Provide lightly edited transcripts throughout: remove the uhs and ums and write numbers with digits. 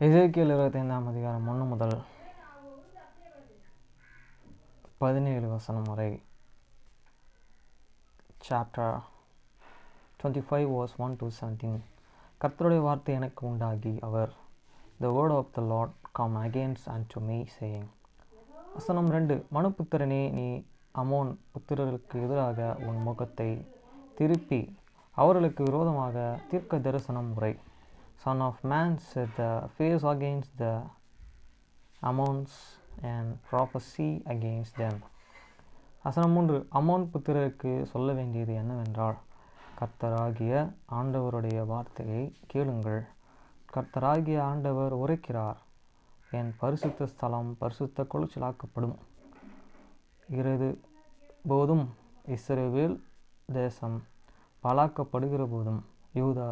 எசேக்கியேல் 25ஆம் அதிகாரம் 1 முதல் 17 வசனம் வரை. Chapter 25 verse 1 to 17. கர்த்தருடைய வார்த்தை எனக்கு உண்டாகி, அவர் The word of the Lord come against unto me, saying. வசனம் 2. மனுபுத்திரனே, நீ அமோன் புத்திரருக்கு எதிராக உன் முகத்தை திருப்பி அவர்களுக்கு விரோதமாக தீர்க்க தரிசனம் உரை. Son of man, set the face against the Ammons and prophesy against them. வசனம் 3. அமோன் புத்திரருக்கு சொல்ல வேண்டியது என்னவென்றால், கர்த்தராகிய ஆண்டவருடைய வார்த்தையை கேளுங்கள். கர்த்தராகிய ஆண்டவர் உரைக்கிறார், என் பரிசுத்த ஸ்தலம் பரிசுத்த குலைச்சலாக்கப்படும் போதும், இஸ்ரவேல் தேசம் பாழாக்கப்படுகிற போதும், யூதா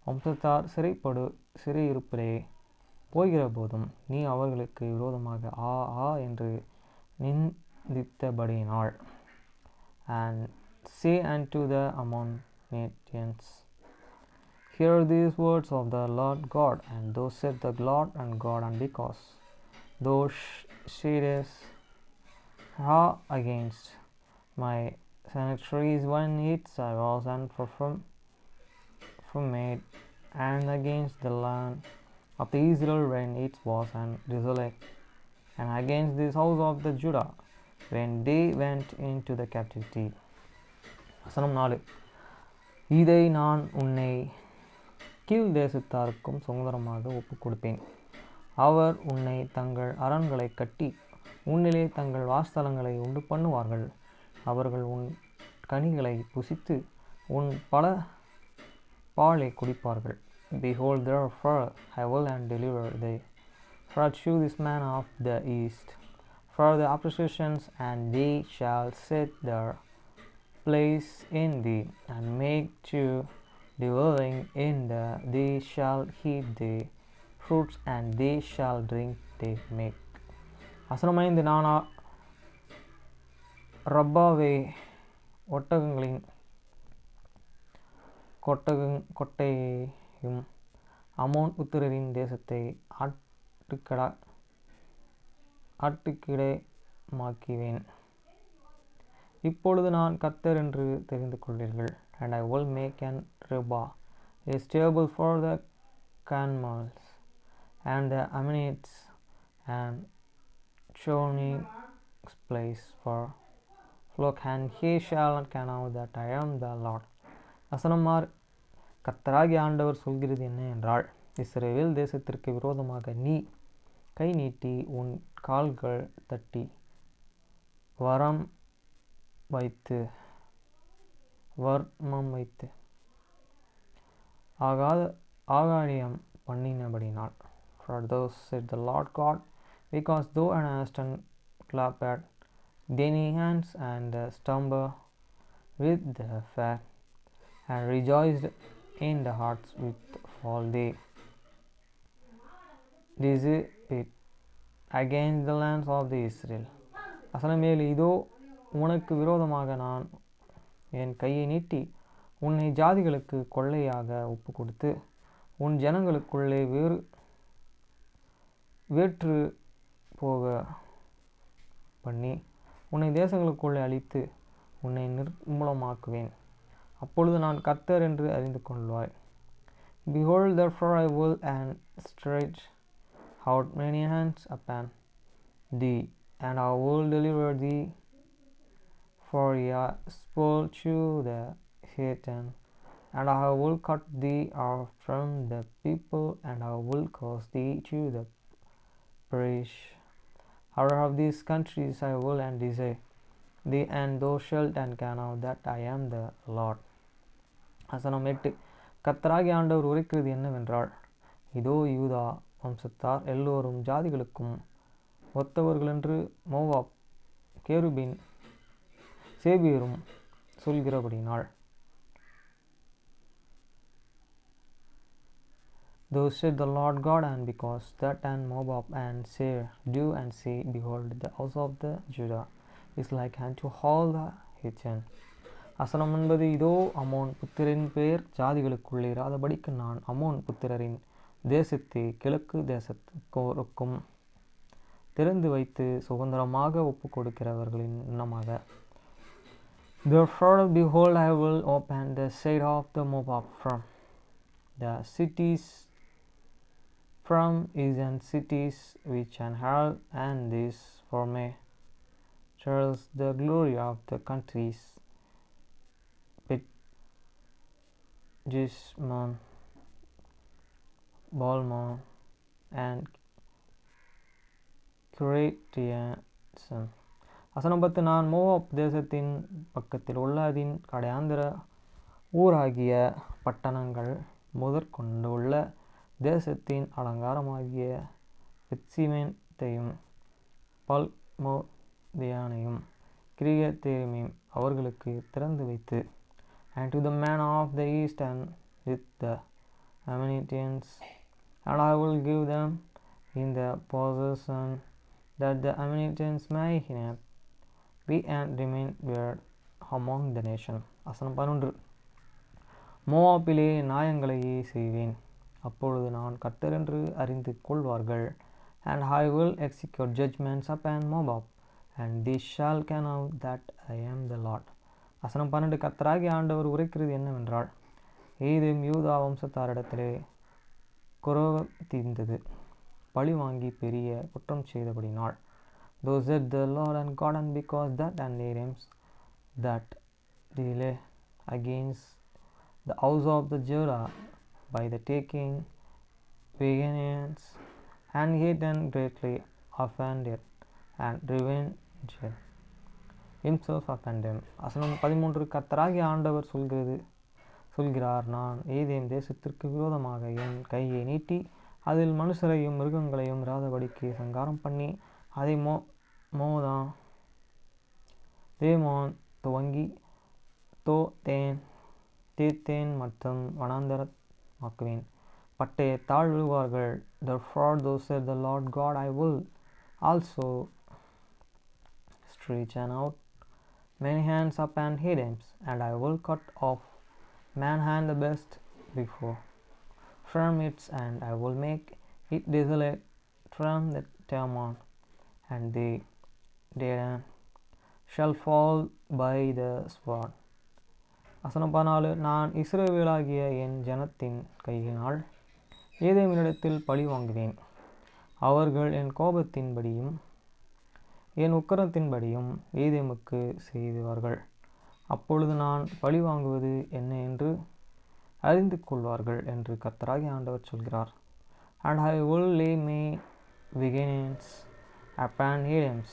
வம்சத்தார் சிறையிருப்பிலே போகிற போதும், நீ அவர்களுக்கு விரோதமாக ஆ என்று நிந்தித்தபடியினாள். And say unto the Ammonites, Hear these words of the Lord God. And thou said the Lord and God, and because thou shadest against my sanctuaries when its I was unperformed, and against the land of Israel when it was desolate, and against this house of the Judah when they went into the captivity. வசனம் 4. இதை நான் உன்னை கீழ் தேசத்தாருக்கும் சுதந்திரமாக ஒப்புக் கொடுப்பேன். அவர் உன்னை தங்கள் அரண்களை கட்டி உன்னிலே தங்கள் வாசஸ்தலங்களை உண்டு பண்ணுவார்கள். அவர்கள் உன் கனிகளை புசித்து உன் பாலை குடிப்பார்கள். Behold, therefore I will and deliver thee for to this man of the east for the oppositions, and they shall set their place in thee, and make to dwelling in they shall eat the fruits, and they shall drink the milk. வசனம் 5. நான் ரப்பாவை ஒட்டகங்களின் கொட்டையும் Amun புத்திரரின் தேசத்தை ஆட்டுக்கிடமாக்குவேன். இப்பொழுது நான் கர்த்தர் என்று தெரிந்து கொள்வீர்கள். And I will make an Rabbah a stable for the camels and the Ammonites, and Choni's place for flock, and he shall not know that I am the Lord. வசனம் 6. கர்த்தராகிய ஆண்டவர் சொல்கிறது என்ன என்றால், இஸ்ரவேல் தேசத்திற்கு விரோதமாக நீ கை நீட்டி உன் கால்கள் தட்டி வர்மம் வைத்து ஆகாரியம் பண்ணினபடினால். For thus said the Lord God, because thou hast clapped thine hands and stumbled with the fat, and rejoiced in the hearts with fall, they dissipate against the lands of the Israel. வசனம் 7. இதோ உனக்கு விரோதமாக நான் என் கையை நீட்டி உன்னை ஜாதிகளுக்கு கொள்ளையாக ஒப்பு கொடுத்து உன் ஜனங்களுக்குள்ளே வேற்று போக பண்ணி உன்னை தேசங்களுக்குள்ளே அழித்து உன்னை நிர்மூலமாக்குவேன். அப்பொழுது நான் கர்த்தர் என்று அறிந்து கொள்வாய். Behold, therefore I will and stretch out many hands upon thee, and I will deliver thee for a spoil to the heathen, and I will cut thee off from the people, and I will cause thee to the perish. Out of these countries I will and desire thee, and thou shalt and know that I am the Lord. வசனம் 8. கர்த்தராகிய ஆண்டவர் உரைக்கிறது என்னவென்றால், இதோ யூதா வம்சத்தார் எல்லோரும் ஜாதிகளுக்கும் ஒத்தவர்களென்று Moab கேருபீன் சேபியரும் சொல்கிறபடினால். Thus said the Lord God, and because that and Moab and Seir do and say, Behold, the house of the Judah is like unto all the heathen. வசனம் 9. இதோ அமோன் புத்திரரின் பெயர் ஜாதிகளுக்குள்ளே இராதபடிக்கு நான் அமோன் புத்திரரின் தேசத்தை கிழக்கு தேசத்துக்கும் திறந்து வைத்து சுதந்திரமாக ஒப்புக் கொடுக்கிறவர்களின் இனமாக. Therefore, behold, I will open the side of the Moab from the cities, from eastern cities which an herald, and this for me tells the glory of the countries, Gismon, Balmon, and Kiratiason. வசனம் 10. நான் Moab தேசத்தின் பக்கத்தில் உள்ள அதன் கடையாந்திர ஊராகிய பட்டணங்கள் முதற்கொண்டு உள்ள தேசத்தின் அலங்காரமாகிய பெத்சிமேத்தையும் பல்மோதியானையும் கிரியத்தேமையும் அவர்களுக்கு திறந்து வைத்து, and to the man of the east and with the Ammonitians, and I will give them in the possession, that the Ammonitians may not be and remain word among the nation. வசனம் 11. மோவாபிலே நியாயங்களையே செய்வேன், அப்பொழுது நான் கர்த்தர் என்று அறிந்து கொள்வார்கள். And I will execute judgments upon Moab, and they shall know that I am the Lord. வசனம் 12. கர்த்தராகிய ஆண்டவர் உரைக்கிறது என்னவென்றால், ஏதேம் யூதா வம்சத்தாரிடத்திலே குரோதீர்ந்தது, பழி வாங்கி பெரிய குற்றம் செய்தபடினாள். Those said the Lord and God, and because that and names that they lay against the house of the Judah by the taking vengeance, and Satan greatly offended and revenged himself upon them. வசனம் 13. கர்த்தராகிய ஆண்டவர் சொல்கிறார், நான் ஏதேம் தேசத்திற்கு விரோதமாக என் கையை நீட்டி அதில் மனுஷரையும் மிருகங்களையும் இராதபடிக்கு சங்காரம் பண்ணி அதை தேமான் துவங்கி தேத்தேன் மற்றும் வனாந்தரமாக்குவேன், பட்டயத்தால் விழுவார்கள். Therefore, thus said the Lord God, I will also stretch out many hands upon Edoms, and I will cut off man hand the best before from it, and I will make it desolate from the Teman, and they Dedan shall fall by the sword. வசனம் 14. நான் இஸ்ரவேலாகிய என் ஜனத்தின் கையினால் ஏதேமினிடத்தில் பழி வாங்குவேன், அவர்கள் என் கோபத்தின்படியும் என் உக்கிரத்தின்படியும் ஏதேமுக்கு செய்வார்கள். அப்பொழுது நான் பழி வாங்குவது என்ன என்று அறிந்து கொள்வார்கள் என்று கர்த்தராகிய ஆண்டவர் சொல்கிறார். And I will lay my vengeance upon Edoms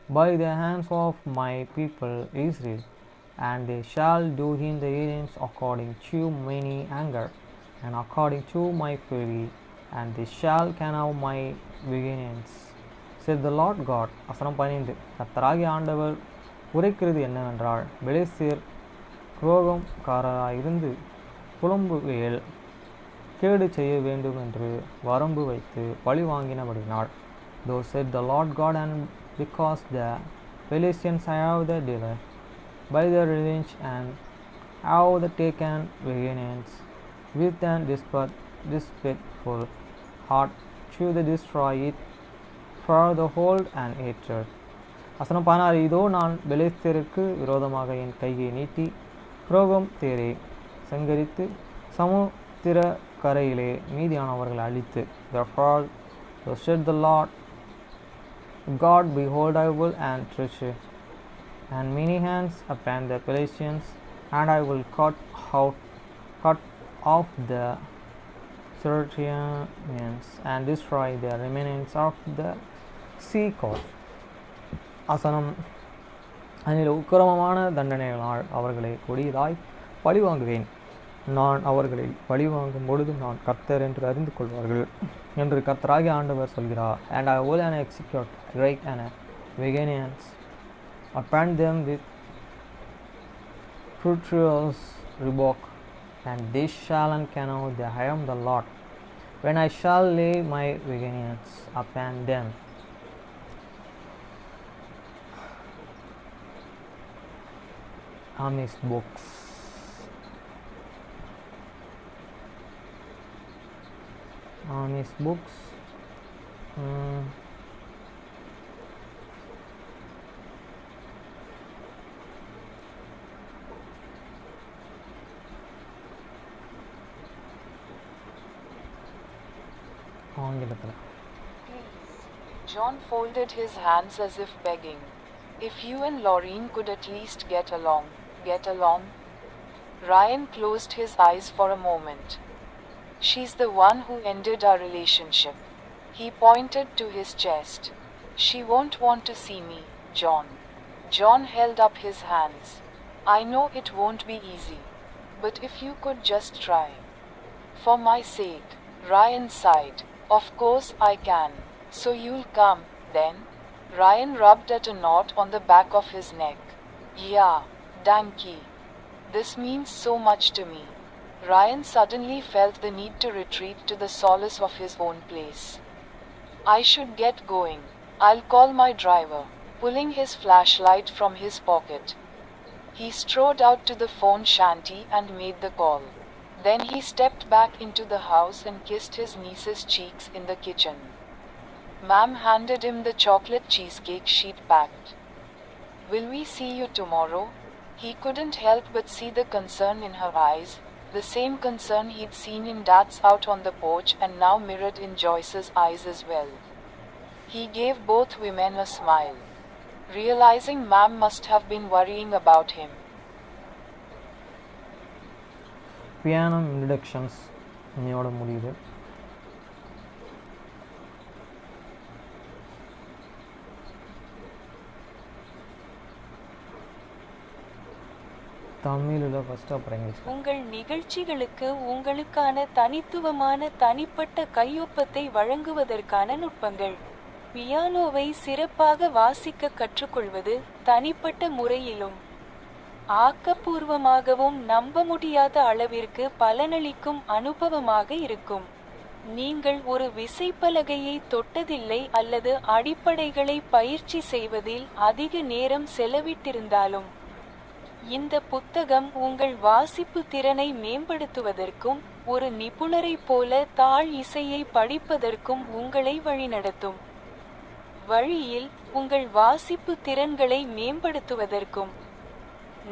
by the hands of my people Israel, and they shall do in the Edoms according to mine anger and according to my fury, and they shall know my vengeance, said the Lord God. வசனம் 15. கர்த்தராகிய ஆண்டவர் உரைக்கிறது என்னவென்றால், பெலிஸ்தர் குரோகம்காரராயிருந்து புலம்புவேல் கேடு செய்ய வேண்டும் என்று வரம்பு வைத்து பழி வாங்கினபடினாள். Thus said the Lord God, and because the Philistines have the delay by the revenge, and have the taken vengeance with an despiteful heart to the destroy it for the hold and hatred. வசனம் 16. இதோ நான் பெலிஸ்தருக்கு விரோதமாக என் கையை நீட்டி புரோகம் தேரை சங்கரித்து சமுத்திர கரையிலே மீதியானவர்களை அழித்து. Therefore, thus said the Lord God, behold, I will treasure and many hands upon the Philistines, and I will cut off the Syrians and destroy the remnants of the sea coast. வசனம் அதில் உக்கிரமமான தண்டனைகளால் அவர்களை கொடியதாய் பழிவாங்குவேன். நான் அவர்களை பழிவாங்கும் பொழுது நான் கர்த்தர் என்று அறிந்து கொள்வார்கள் என்று கர்த்தராகிய ஆண்டவர் சொல்கிறார். And I will execute great and vengeance upon them with furious rebuke, and they shall know that I am the Lord, when I shall lay my vengeance upon them. Amish books. on his books. ஆங்கிலத்தில். John folded his hands as if begging. If you and Laureen could at least get along. Get along? Ryan closed his eyes for a moment. She's the one who ended our relationship. He pointed to his chest. She won't want to see me, John. John held up his hands. I know it won't be easy. But if you could just try. For my sake, Ryan sighed. Of course I can. So you'll come, then? Ryan rubbed at a knot on the back of his neck. Yeah, danke. This means so much to me. Ryan suddenly felt the need to retreat to the solace of his own place. I should get going. I'll call my driver, pulling his flashlight from his pocket. He strode out to the phone shanty and made the call. Then he stepped back into the house and kissed his niece's cheeks in the kitchen. Ma'am handed him the chocolate cheesecake she'd packed. Will we see you tomorrow? He couldn't help but see the concern in her eyes, the same concern he'd seen in Dad's out on the porch and now mirrored in Joyce's eyes as well. He gave both women a smile, realizing Ma'am must have been worrying about him. Piano introductions இன்னையோட முடியுது. தமிழில் first, அப்புறம் English. உங்கள் நிகழ்ச்சிகளுக்கு உங்களுக்கான தனித்துவமான தனிப்பட்ட கையொப்பத்தை வழங்குவதற்கான நுட்பங்கள். பியானோவை சிறப்பாக வாசிக்க கற்றுக்கொள்வது தனிப்பட்ட முறையிலும் ஆக்கப்பூர்வமாகவும் நம்ப முடியாத அளவிற்கு பலனளிக்கும் அனுபவமாக இருக்கும். நீங்கள் ஒரு விசைப்பலகையை தொட்டதில்லை அல்லது அடிப்படைகளை பயிற்சி செய்வதில் அதிக நேரம் செலவிட்டிருந்தாலும் இந்த புத்தகம் உங்கள் வாசிப்பு திறனை மேம்படுத்துவதற்கும் ஒரு நிபுணரைப் போல தாழ் இசையை படிப்பதற்கும் உங்களை வழிநடத்தும் வழியில் உங்கள் வாசிப்பு திறன்களை மேம்படுத்துவதற்கும்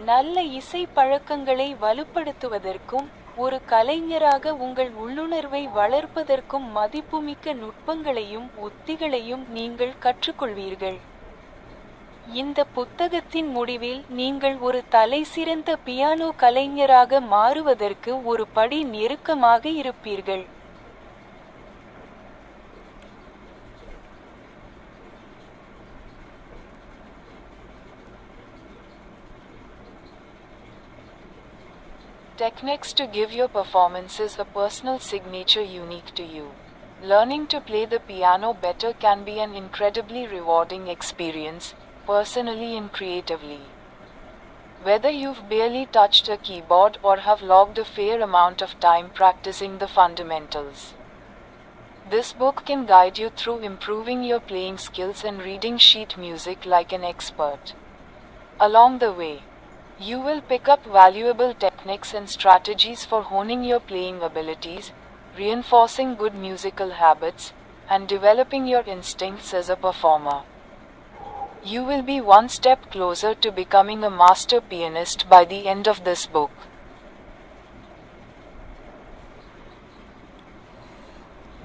நல்ல இசை பழக்கங்களை வலுப்படுத்துவதற்கும் ஒரு கலைஞராக உங்கள் உள்ளுணர்வை வளர்ப்பதற்கும் மதிப்புமிக்க நுட்பங்களையும் உத்திகளையும் நீங்கள் கற்றுக்கொள்வீர்கள். இந்த புத்தகத்தின் முடிவில் நீங்கள் ஒரு தலைசிறந்த பியானோ கலைஞராக மாறுவதற்கு ஒரு படி நெருக்கமாக இருப்பீர்கள். Techniques to give your performances a personal signature unique to you. Learning to play the piano better can be an incredibly rewarding experience, personally and creatively. Whether you've barely touched a keyboard or have logged a fair amount of time practicing the fundamentals, this book can guide you through improving your playing skills and reading sheet music like an expert. Along the way, you will pick up valuable techniques and strategies for honing your playing abilities, reinforcing good musical habits, and developing your instincts as a performer. You will be one step closer to becoming a master pianist by the end of this book.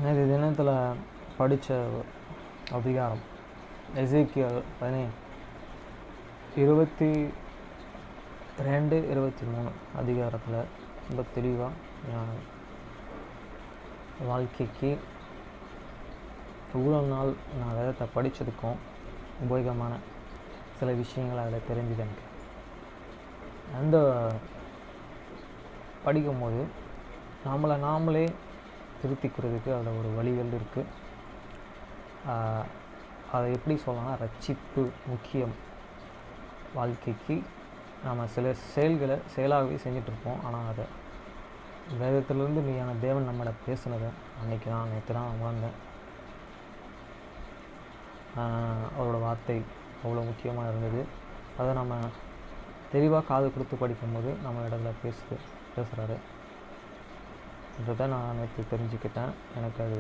நேற்று தினத்தில் படித்த அதிகாரம் எசேக்கியேல் 22-23 அதிகாரத்தில் ரொம்ப தெளிவாக வாழ்க்கைக்கு இவ்வளோ நாள் நான் வேதத்தை படித்ததுக்கும் உபயோகமான சில விஷயங்கள் அதில் தெரிஞ்சுது எனக்கு. அந்த படிக்கும்போது நாமளே திருத்திக்கிறதுக்கு அதில் ஒரு வழிகள் இருக்குது. அதை எப்படி சொல்லலாம்னா, ரட்சிப்பு முக்கியம். வாழ்க்கைக்கு நம்ம சில செயல்களை செயலாகவே செஞ்சிட்ருப்போம். ஆனால் அதை வேதத்திலிருந்து நீயான தேவன் நம்மளை பேசுனதை நேற்று தான் உணர்ந்தேன். அவரோட வார்த்தை அவ்வளோ முக்கியமாக இருந்தது. அதை நம்ம தெளிவாக காது கொடுத்து படிக்கும்போது நம்ம இடத்துல பேசுகிறாரு. அப்படின்றத நான் நேற்று தெரிஞ்சுக்கிட்டேன். எனக்கு அது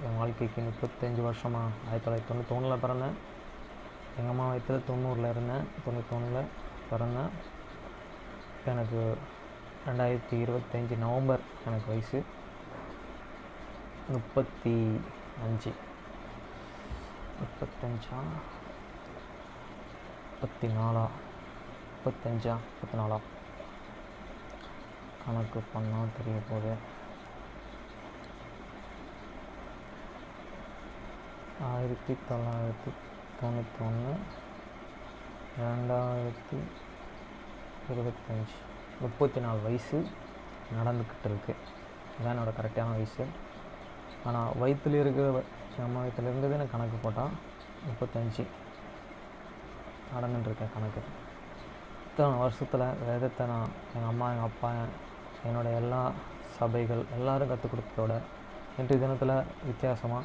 என் வாழ்க்கைக்கு 35 வருஷமாக 1991 பிறந்தேன். எங்கள் அம்மா வயத்தில் 90 இருந்தேன். 91 பிறந்தேன். எனக்கு 2025 நவம்பர் எனக்கு வயசு 35. 34 கணக்கு பண்ணால் தெரிய போகுது. 1991 2025 34 வயசு நடந்துக்கிட்டு இருக்குது. இதுதான் என்னோடய கரெக்டான வயசு. ஆனால் வயிற்றில் இருக்கிற அம்மா வயிற்றில் இருந்தது எனக்கு கணக்கு போட்டால் 35 நடந்துட்டுருக்கேன் கணக்கு. இத்தனை வருஷத்தில் வேதத்தை நான் எங்கள் அம்மா எங்கள் அப்பா என்னோடய எல்லா சபைகள் எல்லோரும் கற்றுக் கொடுத்ததோட இன்றைய தினத்தில் வித்தியாசமாக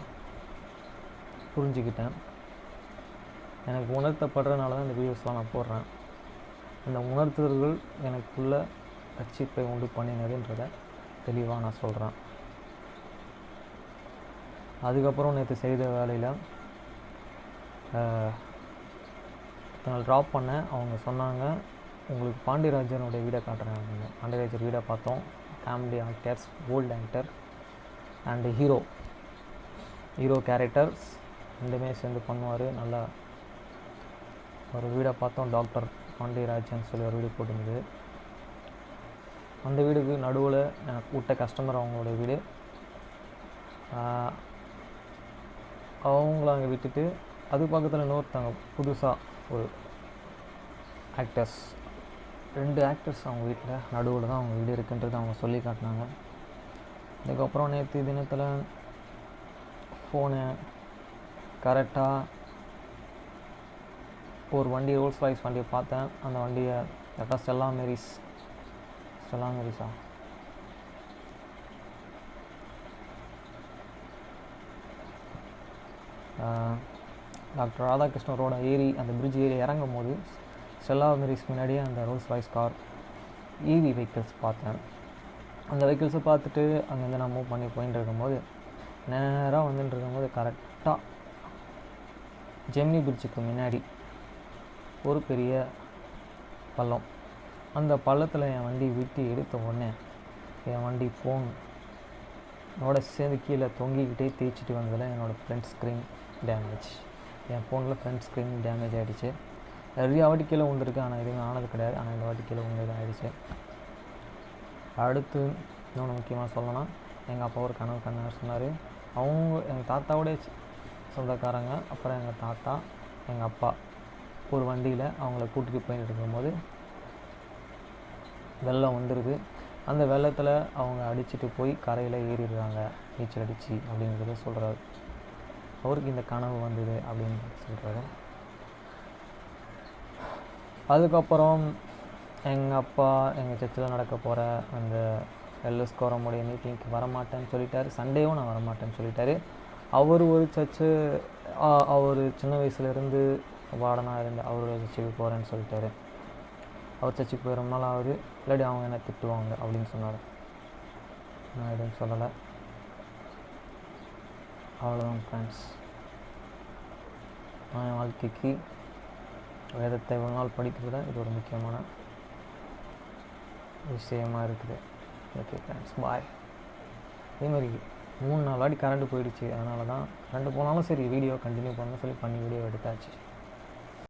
புரிஞ்சுக்கிட்டேன். எனக்கு உணர்த்தப்படுறதுனால தான் இந்த வீடியோஸ்லாம் நான் போடுறேன். அந்த உணர்த்துதல்கள் எனக்குள்ள ரட்சிப்பை உண்டு பண்ணினதுன்றதை தெளிவாக நான் சொல்கிறேன். அதுக்கப்புறம் நேற்று செய்த வேலையில் நான் ட்ராப் பண்ணேன். அவங்க சொன்னாங்க, உங்களுக்கு பாண்டியராஜனுடைய வீடை காட்டுறேன். பாண்டியராஜர் வீடை பார்த்தோம். Family actors, old actor and hero characters ரெண்டுமே சேர்ந்து பண்ணுவார். நல்லா ஒரு வீடை பார்த்தோம். டாக்டர் பாண்டியராஜன் சொல்லி ஒரு வீடு போட்டிருந்தது. அந்த வீடுக்கு நடுவில் எனக்கு கூட்ட கஸ்டமர் அவங்களோட வீடு. அவங்கள அங்கே விட்டுட்டு அது பக்கத்தில் இன்னொருத்தாங்க புதுசாக ஒரு ஆக்டர்ஸ், 2 ஆக்டர்ஸ் அவங்க வீட்டில் நடுவில் தான் அவங்க வீடு இருக்குன்றது அவங்க சொல்லி காட்டினாங்க. அதுக்கப்புறம் நேற்று தினத்தில் ஃபோனு கரெக்டாக ஒரு வண்டி ரோல்ஸ் ராய்ஸ் வண்டியை பார்த்தேன். அந்த வண்டியை கரெக்டாக ஸ்டெல்லா மேரிஸா டாக்டர் ராதாகிருஷ்ணன் ரோட ஏறி அந்த பிரிட்ஜ் ஏறி இறங்கும் போது ஸ்டெல்லா மேரிஸ் முன்னாடியே அந்த Rolls Royce car EV vehicles பார்த்தேன். அந்த வெஹிக்கிள்ஸை பார்த்துட்டு அங்கேருந்து நான் மூவ் பண்ணி போயிட்டு இருக்கும்போது நேராக வந்துட்டு இருக்கும்போது கரெக்டாக ஜெமினி பிரிட்ஜுக்கு முன்னாடி ஒரு பெரிய பள்ளம். அந்த பள்ளத்தில் என் வண்டி விட்டு எடுத்த உடனே என் வண்டி ஃபோனோட சேர்ந்து கீழே தொங்கிக்கிட்டே தேய்ச்சிட்டு வந்ததில் என்னோடய ஃப்ரண்ட் ஸ்க்ரீன் டேமேஜ். என் ஃபோனில் ஃப்ரண்ட் ஸ்க்ரீன் டேமேஜ் ஆகிடுச்சு. நிறையா வாட்டி கீழே விழுந்துருக்கு, ஆனால் எதுவுமே ஆனது கிடையாது. ஆனால் இந்த வாட்டி கீழே விழுந்தது ஆகிடுச்சு. அடுத்து இன்னொன்று முக்கியமாக சொல்லணும்னா, எங்கள் அப்பா ஒரு கனவு கண்ணார் சொன்னார். அவங்க எங்கள் தாத்தாவோடைய சொந்தக்காரங்க. அப்புறம் எங்கள் தாத்தா எங்கள் அப்பா ஒரு வண்டியில் அவங்கள கூட்டிகிட்டு போயிட்டு இருக்கும்போது வெள்ளம் வந்துடுது. அந்த வெள்ளத்தில் அவங்க அடிச்சுட்டு போய் கரையில் ஏறிடுறாங்க நீச்சல் அடித்து அப்படிங்கிறத சொல்கிறாரு. அவருக்கு இந்த கனவு வந்தது அப்படின்னு சொல்கிறாரு. அதுக்கப்புறம் எங்கள் அப்பா எங்கள் சர்ச்சில் நடக்க போகிற அந்த எல்எஸ் கோரமுடைய மீட்டிங்க்கு வரமாட்டேன்னு சொல்லிட்டார். சண்டேவும் நான் வரமாட்டேன்னு சொல்லிட்டார். அவர் ஒரு சர்ச்சு, அவர் சின்ன வயசுலேருந்து வார்டனாக இருந்து அவர் சர்ச்சுக்கு போகிறேன்னு சொல்லிட்டாரு. அவர் சர்ச்சுக்கு போய் ரொம்ப நாள் ஆகுது, இல்லாட்டி அவங்க என்ன திட்டுவாங்க அப்படின்னு சொன்னார். நான் எதுவும் சொல்லலை. அவ்வளோதான் ஃப்ரெண்ட்ஸ். நான் என் வாழ்க்கைக்கு வேதத்தை ஒரு நாள் படிக்கிறத இது ஒரு முக்கியமான விஷயமாக இருக்குது. ஓகே ஃப்ரெண்ட்ஸ், பாய். அதேமாதிரி 3-4 வாட்டி கரண்ட் போயிடுச்சு. அதனால தான் கரண்ட் போனாலும் சரி வீடியோ கண்டினியூ பண்ண சொல்லி வீடியோ எடுத்தாச்சு.